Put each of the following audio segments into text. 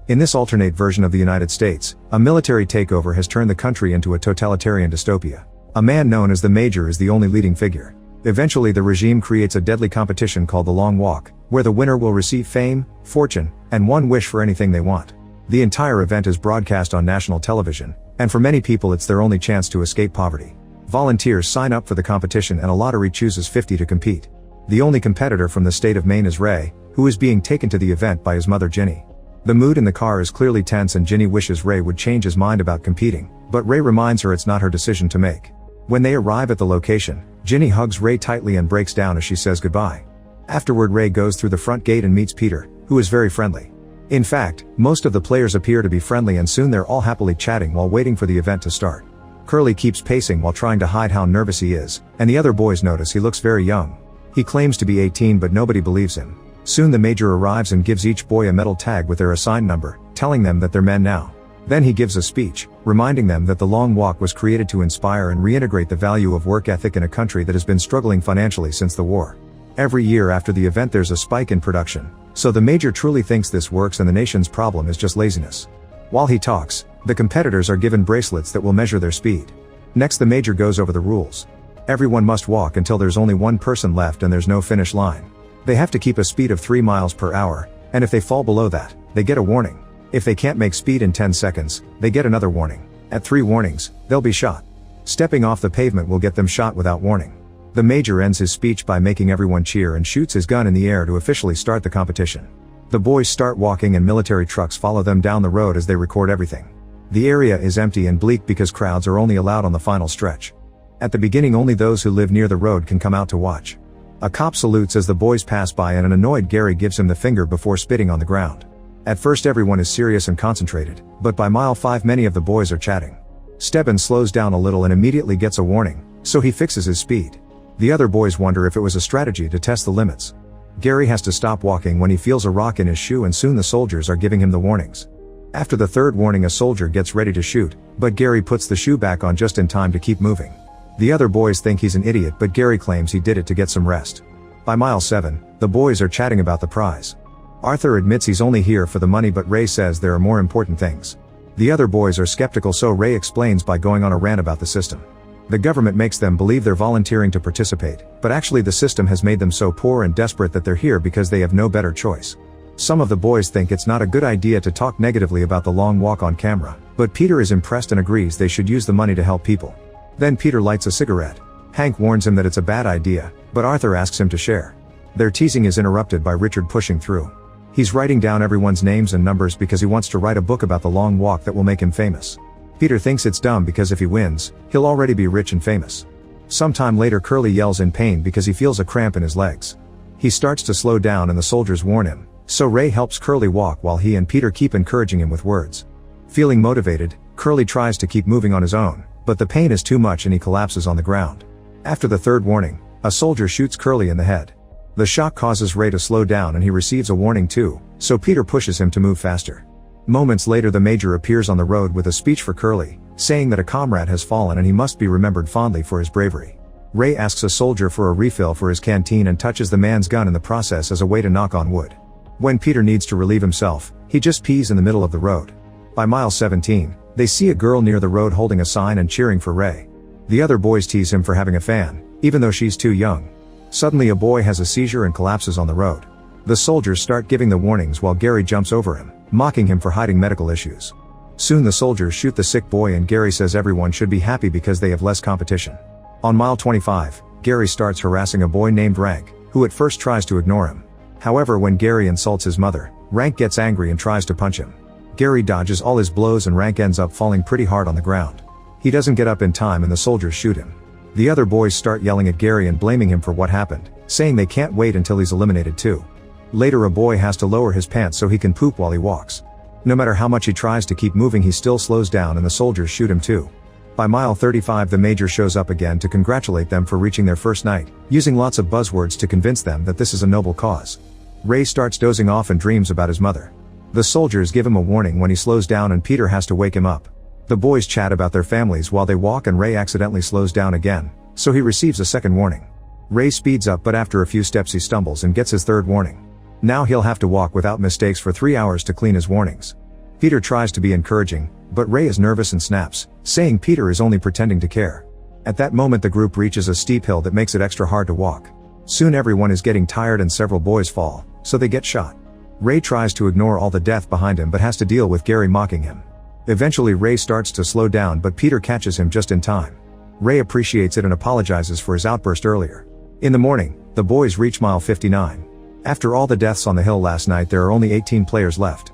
In this alternate version of the United States, a military takeover has turned the country into a totalitarian dystopia. A man known as the Major is the only leading figure. Eventually the regime creates a deadly competition called the Long Walk, where the winner will receive fame, fortune, and one wish for anything they want. The entire event is broadcast on national television, and for many people it's their only chance to escape poverty. Volunteers sign up for the competition and a lottery chooses 50 to compete. The only competitor from the state of Maine is Ray, who is being taken to the event by his mother Ginny. The mood in the car is clearly tense and Ginny wishes Ray would change his mind about competing, but Ray reminds her it's not her decision to make. When they arrive at the location, Ginny hugs Ray tightly and breaks down as she says goodbye. Afterward Ray goes through the front gate and meets Peter, who is very friendly. In fact, most of the players appear to be friendly and soon they're all happily chatting while waiting for the event to start. Curly keeps pacing while trying to hide how nervous he is, and the other boys notice he looks very young. He claims to be 18 but nobody believes him. Soon the Major arrives and gives each boy a metal tag with their assigned number, telling them that they're men now. Then he gives a speech, reminding them that the Long Walk was created to inspire and reintegrate the value of work ethic in a country that has been struggling financially since the war. Every year after the event there's a spike in production, so the Major truly thinks this works and the nation's problem is just laziness. While he talks, the competitors are given bracelets that will measure their speed. Next the Major goes over the rules. Everyone must walk until there's only one person left and there's no finish line. They have to keep a speed of 3 miles per hour, and if they fall below that, they get a warning. If they can't make speed in 10 seconds, they get another warning. At 3 warnings, they'll be shot. Stepping off the pavement will get them shot without warning. The Major ends his speech by making everyone cheer and shoots his gun in the air to officially start the competition. The boys start walking and military trucks follow them down the road as they record everything. The area is empty and bleak because crowds are only allowed on the final stretch. At the beginning only those who live near the road can come out to watch. A cop salutes as the boys pass by and an annoyed Gary gives him the finger before spitting on the ground. At first everyone is serious and concentrated, but by mile 5 many of the boys are chatting. Stebbins slows down a little and immediately gets a warning, so he fixes his speed. The other boys wonder if it was a strategy to test the limits. Gary has to stop walking when he feels a rock in his shoe and soon the soldiers are giving him the warnings. After the third warning a soldier gets ready to shoot, but Gary puts the shoe back on just in time to keep moving. The other boys think he's an idiot but Gary claims he did it to get some rest. By mile 7, the boys are chatting about the prize. Arthur admits he's only here for the money but Ray says there are more important things. The other boys are skeptical so Ray explains by going on a rant about the system. The government makes them believe they're volunteering to participate, but actually the system has made them so poor and desperate that they're here because they have no better choice. Some of the boys think it's not a good idea to talk negatively about the Long Walk on camera, but Peter is impressed and agrees they should use the money to help people. Then Peter lights a cigarette. Hank warns him that it's a bad idea, but Arthur asks him to share. Their teasing is interrupted by Richard pushing through. He's writing down everyone's names and numbers because he wants to write a book about the Long Walk that will make him famous. Peter thinks it's dumb because if he wins, he'll already be rich and famous. Sometime later Curly yells in pain because he feels a cramp in his legs. He starts to slow down and the soldiers warn him, so Ray helps Curly walk while he and Peter keep encouraging him with words. Feeling motivated, Curly tries to keep moving on his own, but the pain is too much and he collapses on the ground. After the third warning, a soldier shoots Curly in the head. The shock causes Ray to slow down and he receives a warning too, so Peter pushes him to move faster. Moments later the Major appears on the road with a speech for Curly, saying that a comrade has fallen and he must be remembered fondly for his bravery. Ray asks a soldier for a refill for his canteen and touches the man's gun in the process as a way to knock on wood. When Peter needs to relieve himself, he just pees in the middle of the road. By mile 17, they see a girl near the road holding a sign and cheering for Ray. The other boys tease him for having a fan, even though she's too young. Suddenly a boy has a seizure and collapses on the road. The soldiers start giving the warnings while Gary jumps over him, mocking him for hiding medical issues. Soon the soldiers shoot the sick boy and Gary says everyone should be happy because they have less competition. On mile 25, Gary starts harassing a boy named Rank, who at first tries to ignore him. However, when Gary insults his mother, Rank gets angry and tries to punch him. Gary dodges all his blows and Rank ends up falling pretty hard on the ground. He doesn't get up in time and the soldiers shoot him. The other boys start yelling at Gary and blaming him for what happened, saying they can't wait until he's eliminated too. Later a boy has to lower his pants so he can poop while he walks. No matter how much he tries to keep moving he still slows down and the soldiers shoot him too. By mile 35 the Major shows up again to congratulate them for reaching their first night, using lots of buzzwords to convince them that this is a noble cause. Ray starts dozing off and dreams about his mother. The soldiers give him a warning when he slows down and Peter has to wake him up. The boys chat about their families while they walk and Ray accidentally slows down again, so he receives a second warning. Ray speeds up but after a few steps he stumbles and gets his third warning. Now he'll have to walk without mistakes for 3 hours to clean his warnings. Peter tries to be encouraging, but Ray is nervous and snaps, saying Peter is only pretending to care. At that moment the group reaches a steep hill that makes it extra hard to walk. Soon everyone is getting tired and several boys fall, so they get shot. Ray tries to ignore all the death behind him but has to deal with Gary mocking him. Eventually Ray starts to slow down but Peter catches him just in time. Ray appreciates it and apologizes for his outburst earlier. In the morning, the boys reach mile 59. After all the deaths on the hill last night there are only 18 players left.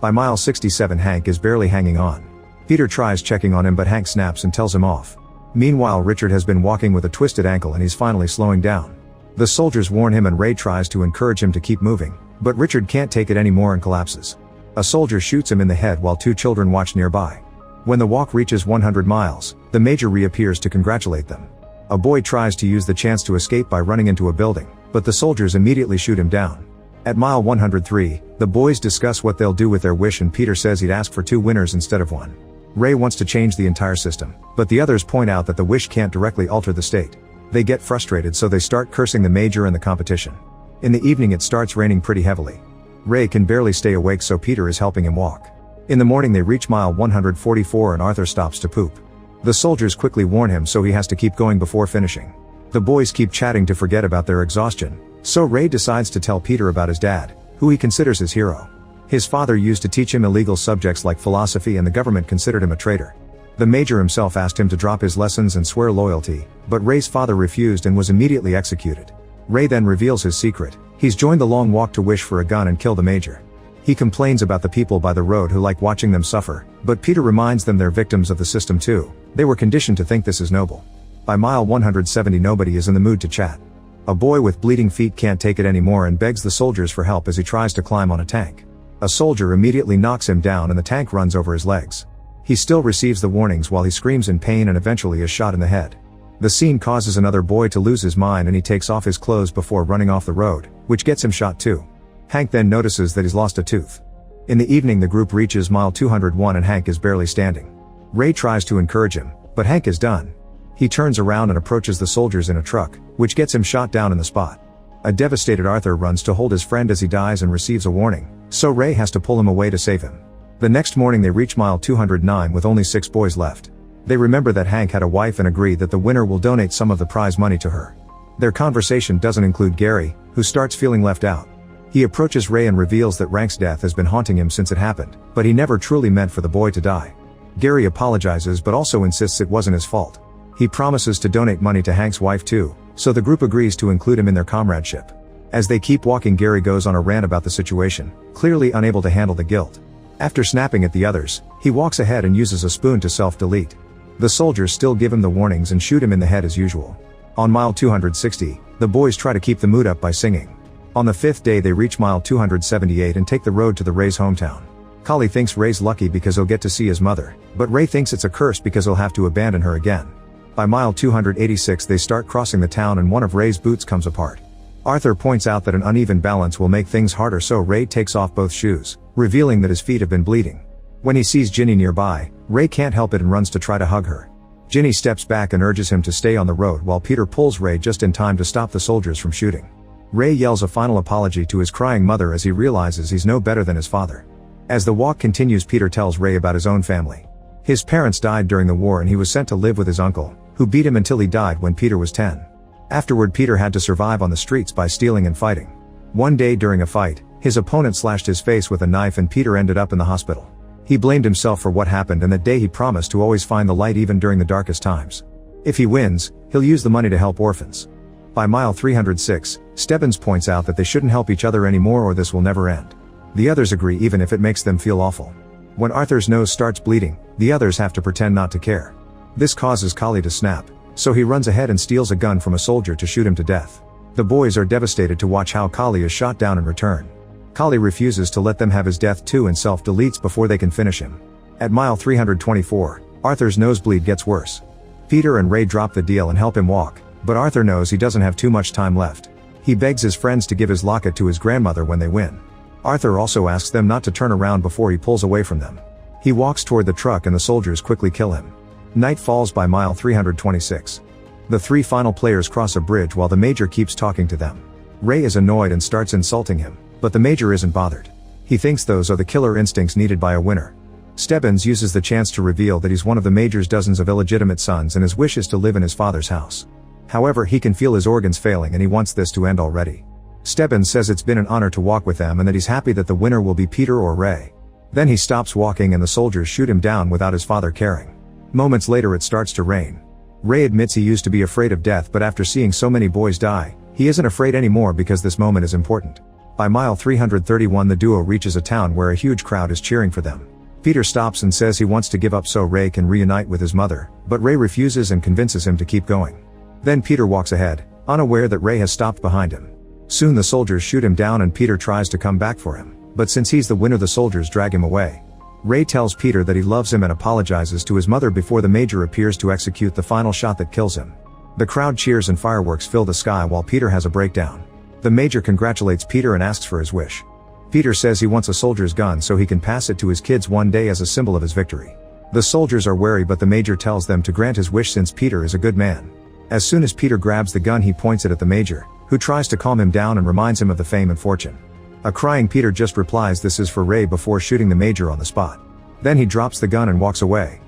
By mile 67 Hank is barely hanging on. Peter tries checking on him but Hank snaps and tells him off. Meanwhile Richard has been walking with a twisted ankle and he's finally slowing down. The soldiers warn him and Ray tries to encourage him to keep moving, but Richard can't take it anymore and collapses. A soldier shoots him in the head while two children watch nearby. When the walk reaches 100 miles, the major reappears to congratulate them. A boy tries to use the chance to escape by running into a building, but the soldiers immediately shoot him down. At mile 103, the boys discuss what they'll do with their wish and Peter says he'd ask for 2 winners instead of 1. Ray wants to change the entire system, but the others point out that the wish can't directly alter the state. They get frustrated so they start cursing the major and the competition. In the evening it starts raining pretty heavily. Ray can barely stay awake so Peter is helping him walk. In the morning they reach mile 144 and Arthur stops to poop. The soldiers quickly warn him so he has to keep going before finishing. The boys keep chatting to forget about their exhaustion, so Ray decides to tell Peter about his dad, who he considers his hero. His father used to teach him illegal subjects like philosophy and the government considered him a traitor. The major himself asked him to drop his lessons and swear loyalty, but Ray's father refused and was immediately executed. Ray then reveals his secret. He's joined the long walk to wish for a gun and kill the major. He complains about the people by the road who like watching them suffer, but Peter reminds them they're victims of the system too. They were conditioned to think this is noble. By mile 170 nobody is in the mood to chat. A boy with bleeding feet can't take it anymore and begs the soldiers for help as he tries to climb on a tank. A soldier immediately knocks him down and the tank runs over his legs. He still receives the warnings while he screams in pain and eventually is shot in the head. The scene causes another boy to lose his mind and he takes off his clothes before running off the road, which gets him shot too. Hank then notices that he's lost a tooth. In the evening the group reaches mile 201 and Hank is barely standing. Ray tries to encourage him, but Hank is done. He turns around and approaches the soldiers in a truck, which gets him shot down in the spot. A devastated Arthur runs to hold his friend as he dies and receives a warning, so Ray has to pull him away to save him. The next morning they reach mile 209 with only 6 boys left. They remember that Hank had a wife and agree that the winner will donate some of the prize money to her. Their conversation doesn't include Gary, who starts feeling left out. He approaches Ray and reveals that Rank's death has been haunting him since it happened, but he never truly meant for the boy to die. Gary apologizes but also insists it wasn't his fault. He promises to donate money to Hank's wife too, so the group agrees to include him in their comradeship. As they keep walking Gary goes on a rant about the situation, clearly unable to handle the guilt. After snapping at the others, he walks ahead and uses a spoon to self-delete. The soldiers still give him the warnings and shoot him in the head as usual. On mile 260, the boys try to keep the mood up by singing. On the 5th day they reach mile 278 and take the road to the Ray's hometown. Kali thinks Ray's lucky because he'll get to see his mother, but Ray thinks it's a curse because he'll have to abandon her again. By mile 286 they start crossing the town and one of Ray's boots comes apart. Arthur points out that an uneven balance will make things harder so Ray takes off both shoes, revealing that his feet have been bleeding. When he sees Ginny nearby, Ray can't help it and runs to try to hug her. Ginny steps back and urges him to stay on the road while Peter pulls Ray just in time to stop the soldiers from shooting. Ray yells a final apology to his crying mother as he realizes he's no better than his father. As the walk continues Peter tells Ray about his own family. His parents died during the war and he was sent to live with his uncle, who beat him until he died when Peter was 10. Afterward Peter had to survive on the streets by stealing and fighting. One day during a fight, his opponent slashed his face with a knife and Peter ended up in the hospital. He blamed himself for what happened and that day he promised to always find the light even during the darkest times. If he wins, he'll use the money to help orphans. By mile 306, Stebbins points out that they shouldn't help each other anymore or this will never end. The others agree even if it makes them feel awful. When Arthur's nose starts bleeding, the others have to pretend not to care. This causes Kali to snap, so he runs ahead and steals a gun from a soldier to shoot him to death. The boys are devastated to watch how Kali is shot down in return. Kali refuses to let them have his death too and self-deletes before they can finish him. At mile 324, Arthur's nosebleed gets worse. Peter and Ray drop the deal and help him walk, but Arthur knows he doesn't have too much time left. He begs his friends to give his locket to his grandmother when they win. Arthur also asks them not to turn around before he pulls away from them. He walks toward the truck and the soldiers quickly kill him. Night falls by mile 326. The 3 final players cross a bridge while the major keeps talking to them. Ray is annoyed and starts insulting him, but the major isn't bothered. He thinks those are the killer instincts needed by a winner. Stebbins uses the chance to reveal that he's one of the Major's dozens of illegitimate sons and his wish is to live in his father's house. However, he can feel his organs failing and he wants this to end already. Stebbins says it's been an honor to walk with them and that he's happy that the winner will be Peter or Ray. Then he stops walking and the soldiers shoot him down without his father caring. Moments later it starts to rain. Ray admits he used to be afraid of death, but after seeing so many boys die, he isn't afraid anymore because this moment is important. By mile 331 the duo reaches a town where a huge crowd is cheering for them. Peter stops and says he wants to give up so Ray can reunite with his mother, but Ray refuses and convinces him to keep going. Then Peter walks ahead, unaware that Ray has stopped behind him. Soon the soldiers shoot him down and Peter tries to come back for him, but since he's the winner the soldiers drag him away. Ray tells Peter that he loves him and apologizes to his mother before the Major appears to execute the final shot that kills him. The crowd cheers and fireworks fill the sky while Peter has a breakdown. The Major congratulates Peter and asks for his wish. Peter says he wants a soldier's gun so he can pass it to his kids one day as a symbol of his victory. The soldiers are wary but the Major tells them to grant his wish since Peter is a good man. As soon as Peter grabs the gun he points it at the Major, who tries to calm him down and reminds him of the fame and fortune. A crying Peter just replies this is for Ray before shooting the Major on the spot. Then he drops the gun and walks away.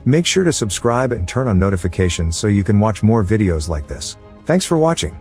Make sure to subscribe and turn on notifications so you can watch more videos like this. Thanks for watching.